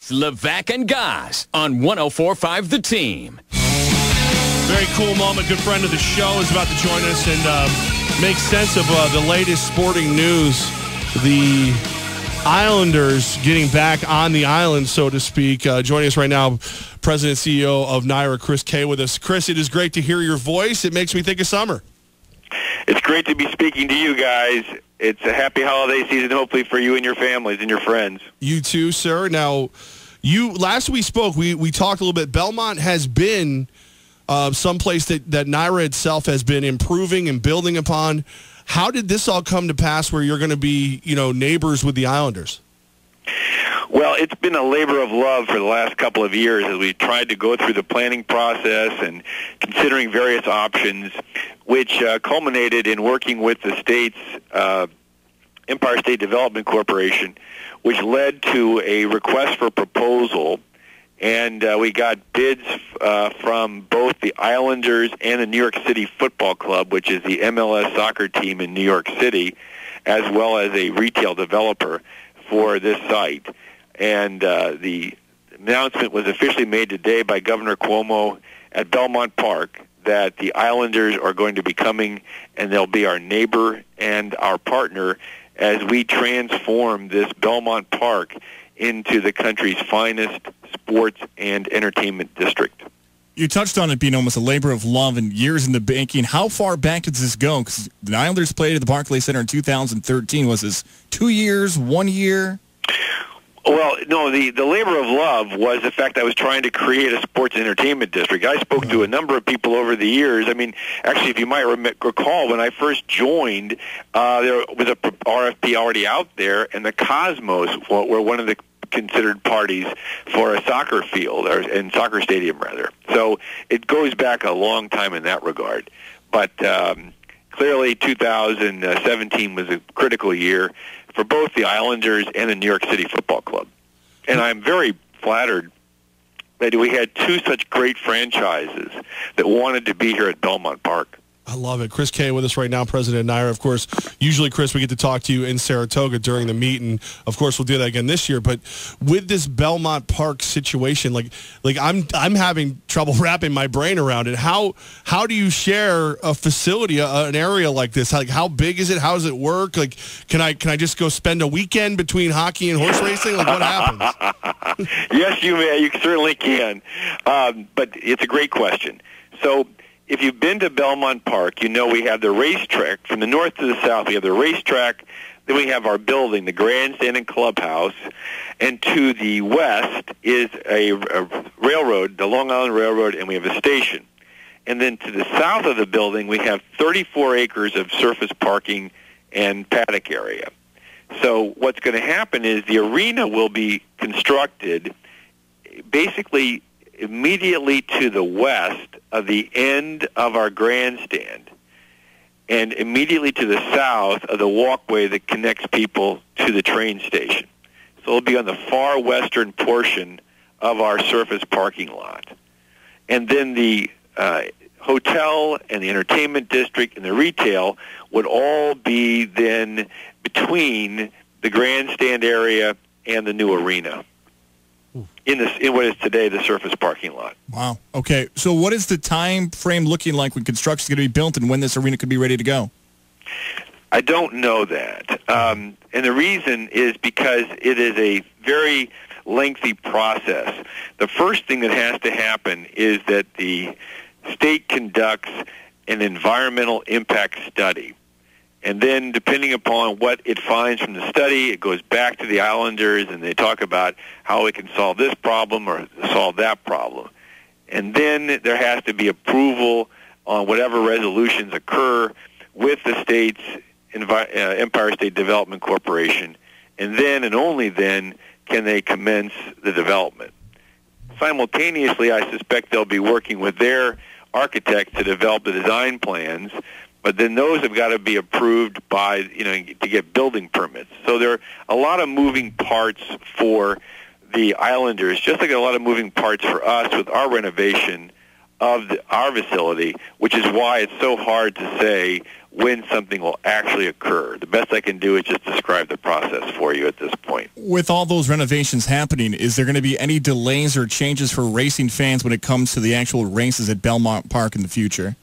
It's Levack and Goz on 104.5 The Team. Very cool moment. Good friend of the show is about to join us and make sense of the latest sporting news. The Islanders getting back on the island, so to speak. Joining us right now, President and CEO of NYRA, Chris K, with us. Chris, it is great to hear your voice. It makes me think of summer. It's great to be speaking to you guys. It's a happy holiday season, hopefully, for you and your families and your friends. You too, sir. Now, last we spoke, we talked a little bit. Belmont has been someplace that NYRA itself has been improving and building upon. How did this all come to pass where you're going to be, neighbors with the Islanders? Well, it's been a labor of love for the last couple of years as we tried to go through the planning process and considering various options, which culminated in working with the state's Empire State Development Corporation, which led to a request for proposal, and we got bids from both the Islanders and the New York City Football Club, which is the MLS soccer team in New York City, as well as a retail developer for this site. And the announcement was officially made today by Governor Cuomo at Belmont Park that the Islanders are going to be coming, and they'll be our neighbor and our partner as we transform this Belmont Park into the country's finest sports and entertainment district. You touched on it being almost a labor of love and years in the making. How far back does this go? Because the Islanders played at the Barclays Center in 2013. Was this 2 years, 1 year? Well, no, the labor of love was the fact I was trying to create a sports and entertainment district. I spoke to a number of people over the years. I mean, actually, if you might recall, when I first joined, there was a RFP already out there, and the Cosmos were one of the considered parties for a soccer field, and soccer stadium, rather. So it goes back a long time in that regard. But clearly 2017 was a critical year for both the Islanders and the New York City Football Club. And I'm very flattered that we had two such great franchises that wanted to be here at Belmont Park. I love it. Chris K with us right now, President of NYRA. Of course, usually, Chris, we get to talk to you in Saratoga during the meet, and of course, we'll do that again this year. But with this Belmont Park situation, like I'm having trouble wrapping my brain around it. How do you share a facility, an area like this? Like, how big is it? How does it work? Like, can I just go spend a weekend between hockey and horse racing? Like, what happens? Yes, you may. You certainly can. But it's a great question. So, if you've been to Belmont Park, you know we have the racetrack. From the north to the south, we have the racetrack. Then we have our building, the grandstand and clubhouse. And to the west is a railroad, the Long Island Railroad, and we have a station. And then to the south of the building, we have 34 acres of surface parking and paddock area. So what's going to happen is the arena will be constructed basically immediately to the west of the end of our grandstand and immediately to the south of the walkway that connects people to the train station. So it'll be on the far western portion of our surface parking lot. And then the hotel and the entertainment district and the retail would all be then between the grandstand area and the new arena. In what is today the surface parking lot. Wow. Okay. So what is the time frame looking like when construction is going to be built and when this arena could be ready to go? I don't know that. And the reason is because it is a very lengthy process. The first thing that has to happen is that the state conducts an environmental impact study. And then, depending upon what it finds from the study, it goes back to the Islanders, and they talk about how we can solve this problem or solve that problem. And then there has to be approval on whatever resolutions occur with the state's Empire State Development Corporation. And then, and only then, can they commence the development. Simultaneously, I suspect they'll be working with their architect to develop the design plans. But then those have got to be approved by, to get building permits. So there are a lot of moving parts for the Islanders, just like a lot of moving parts for us with our renovation of our facility, which is why it's so hard to say when something will actually occur. The best I can do is just describe the process for you at this point. With all those renovations happening, is there going to be any delays or changes for racing fans when it comes to the actual races at Belmont Park in the future?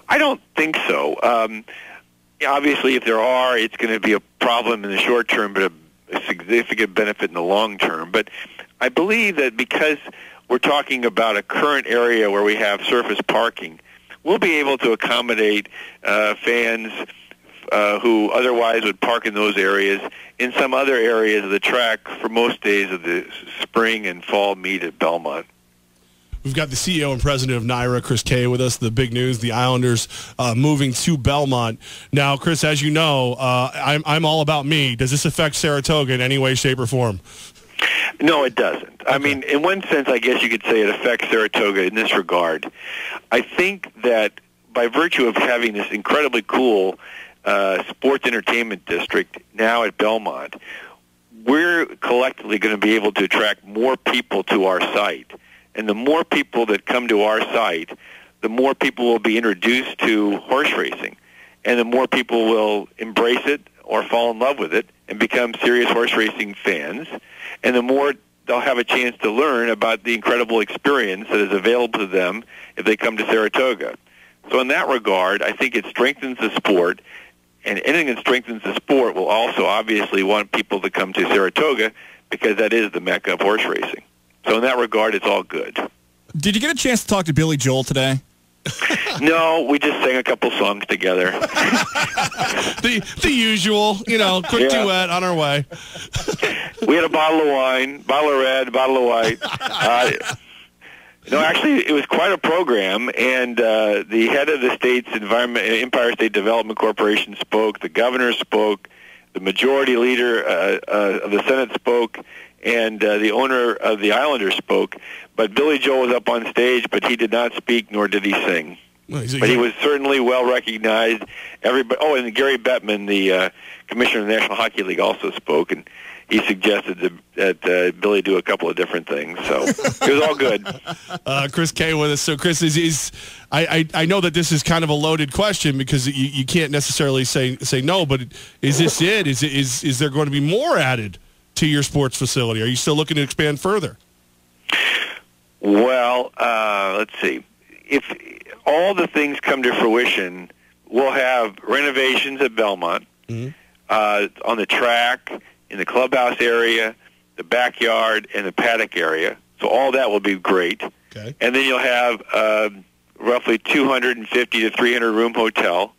I don't think so. Obviously, if there are, it's going to be a problem in the short term, but a significant benefit in the long term. But I believe that because we're talking about a current area where we have surface parking, we'll be able to accommodate fans who otherwise would park in those areas in some other areas of the track for most days of the spring and fall meet at Belmont. We've got the CEO and president of NYRA, Chris Kay, with us. The big news, the Islanders moving to Belmont. Now, Chris, as you know, I'm all about me. Does this affect Saratoga in any way, shape, or form? No, it doesn't. Okay. I mean, in one sense, I guess you could say it affects Saratoga in this regard. I think that by virtue of having this incredibly cool sports entertainment district now at Belmont, we're collectively going to be able to attract more people to our site. And the more people that come to our site, the more people will be introduced to horse racing. And the more people will embrace it or fall in love with it and become serious horse racing fans. And the more they'll have a chance to learn about the incredible experience that is available to them if they come to Saratoga. So in that regard, I think it strengthens the sport. And anything that strengthens the sport will also obviously want people to come to Saratoga because that is the mecca of horse racing. So in that regard, it's all good. Did you get a chance to talk to Billy Joel today? No, we just sang a couple songs together. the usual, quick duet on our way. We had a bottle of wine, bottle of red, bottle of white. No, actually, it was quite a program, and the head of the state's Empire State Development Corporation spoke, the governor spoke, the majority leader of the Senate spoke, and the owner of the Islanders spoke. But Billy Joel was up on stage, but he did not speak, nor did he sing. But he was certainly well recognized. And Gary Bettman, the commissioner of the National Hockey League, also spoke, and he suggested that Billy do a couple of different things. So it was all good. Chris Kay with us. So, Chris, I know that this is kind of a loaded question because you can't necessarily say no, but is this it? Is there going to be more added to your sports facility? Are you still looking to expand further? Well, let's see. If all the things come to fruition, we'll have renovations at Belmont, on the track, in the clubhouse area, the backyard, and the paddock area. So all that will be great. Okay. And then you'll have roughly 250 to 300 room hotel,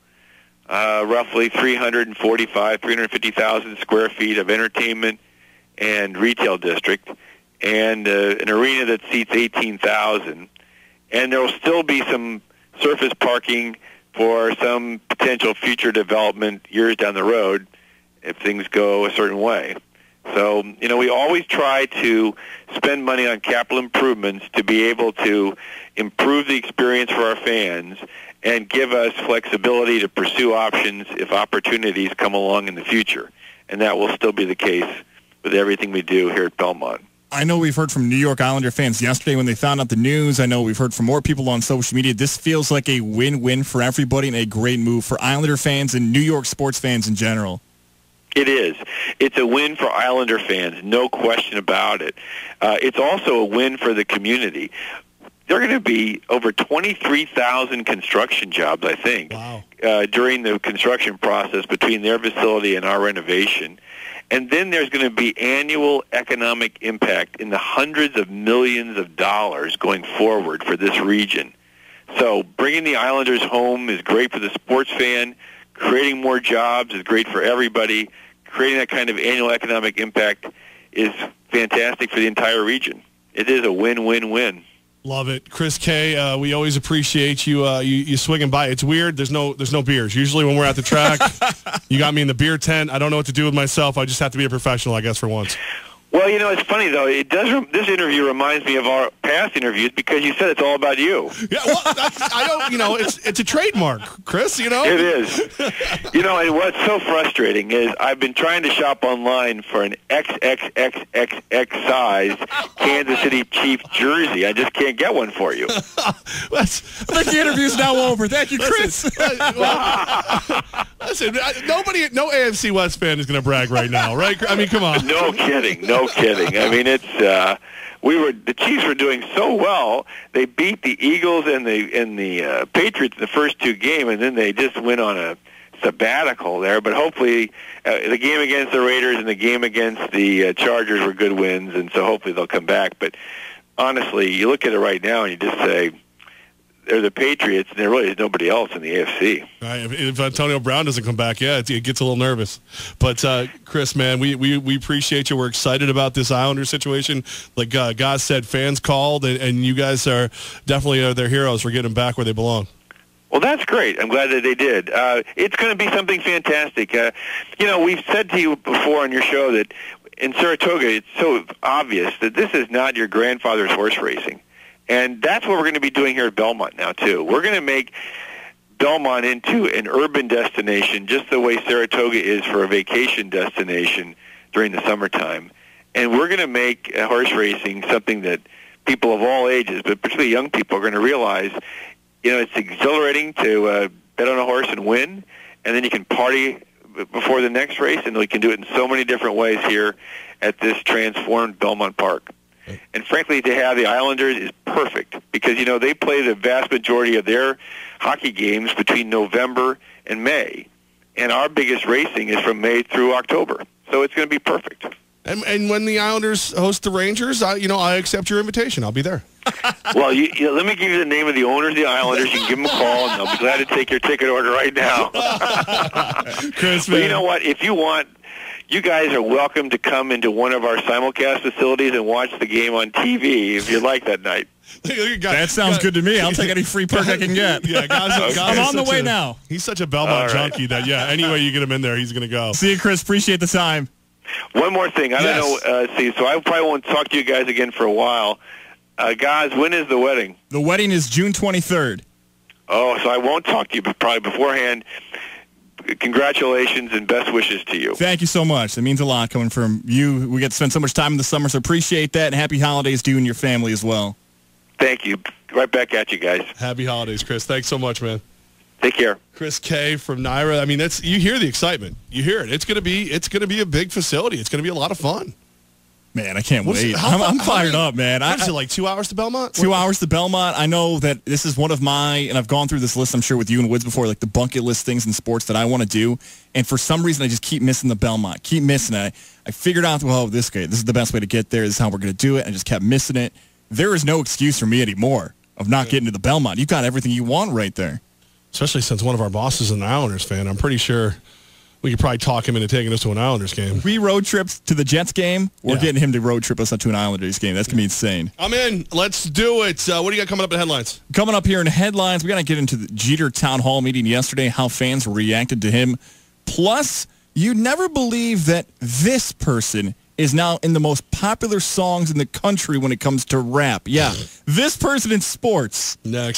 roughly 350,000 square feet of entertainment and retail district, and an arena that seats 18,000. And there will still be some surface parking for some potential future development years down the road if things go a certain way. So, we always try to spend money on capital improvements to be able to improve the experience for our fans and give us flexibility to pursue options if opportunities come along in the future. And that will still be the case with everything we do here at Belmont. I know we've heard from New York Islander fans yesterday when they found out the news. I know we've heard from more people on social media. This feels like a win-win for everybody and a great move for Islander fans and New York sports fans in general. It is. It's a win for Islander fans, no question about it. It's also a win for the community. There are going to be over 23,000 construction jobs, I think, during the construction process between their facility and our renovation. And then there's going to be annual economic impact in the hundreds of millions of dollars going forward for this region. So bringing the Islanders home is great for the sports fan. Creating more jobs is great for everybody. Creating that kind of annual economic impact is fantastic for the entire region. It is a win-win-win. Love it. Chris Kay, we always appreciate you you swinging by. It's weird. There's no beers. Usually when we're at the track, you got me in the beer tent. I don't know what to do with myself. I just have to be a professional, I guess, for once. Well, you know, it's funny though. It does. This interview reminds me of our past interviews because you said it's all about you. Yeah, well, I don't. You know, it's a trademark, Chris. You know, it is. You know, and what's so frustrating is I've been trying to shop online for an XXXXX size Kansas City Chief jersey. I just can't get one for you. I think the interview's now over. Thank you, Chris. Listen, nobody, no AFC West fan is going to brag right now, right? I mean, come on. No kidding. No kidding. I mean, it's the Chiefs were doing so well. They beat the Eagles and the Patriots in the first two games, and then they just went on a sabbatical there. But hopefully, the game against the Raiders and the game against the Chargers were good wins, and so hopefully they'll come back. But honestly, you look at it right now and you just say, they're the Patriots, and there really is nobody else in the AFC. Right, if Antonio Brown doesn't come back, yeah, it gets a little nervous. But, Chris, man, we appreciate you. We're excited about this Islanders situation. Like Goz said, fans called, and you guys are definitely their heroes for getting them back where they belong. Well, that's great. I'm glad that they did. It's going to be something fantastic. You know, we've said to you before on your show that in Saratoga, it's so obvious that this is not your grandfather's horse racing. And that's what we're going to be doing here at Belmont now, too. We're going to make Belmont into an urban destination just the way Saratoga is for a vacation destination during the summertime. And we're going to make horse racing something that people of all ages, but particularly young people, are going to realize, you know, it's exhilarating to bet on a horse and win, and then you can party before the next race, and we can do it in so many different ways here at this transformed Belmont Park. And frankly, to have the Islanders is perfect because, you know, they play the vast majority of their hockey games between November and May. And our biggest racing is from May through October. So it's going to be perfect. And when the Islanders host the Rangers, I accept your invitation. I'll be there. Well, let me give you the name of the owners of the Islanders. You can give them a call, and they'll be glad to take your ticket order right now. Chris, but you know what? If you want, you guys are welcome to come into one of our simulcast facilities and watch the game on TV if you'd like that night. That sounds good to me. I'll take any free perk I can get. Yeah, Goz I'm on the way now. He's such a Belmont junkie that, any way you get him in there, he's going to go. See you, Chris. Appreciate the time. One more thing. I don't know. So I probably won't talk to you guys again for a while. Goz, when is the wedding? The wedding is June 23rd. Oh, so I won't talk to you probably beforehand. Congratulations and best wishes to you. Thank you so much. That means a lot coming from you. We get to spend so much time in the summer, so appreciate that, and happy holidays to you and your family as well. Thank you. Right back at you guys. Happy holidays, Chris. Thanks so much, man. Take care. Chris K. from NYRA. I mean, you hear the excitement. You hear it. It's going to be a big facility. It's going to be a lot of fun. Man, I can't wait. I'm fired up, man. What is it, like 2 hours to Belmont? 2 hours to Belmont. I know that this is one of my, and I've gone through this list, I'm sure, with you and Woods before, like the bucket list things in sports that I want to do. And for some reason, I just keep missing the Belmont. Keep missing it. I figured out, well, this is the best way to get there. This is how we're going to do it. I just kept missing it. There is no excuse for me anymore of not getting to the Belmont. You've got everything you want right there. Especially since one of our bosses is an Islanders fan. I'm pretty sure we could probably talk him into taking us to an Islanders game. We road trips to the Jets game. We're getting him to road trip us to an Islanders game. That's going to be insane. I'm in. Let's do it. What do you got coming up in headlines? Coming up here in headlines, we got to get into the Jeter town hall meeting yesterday, how fans reacted to him. Plus, you'd never believe that this person is now in the most popular songs in the country when it comes to rap. Yeah, this person in sports. Next.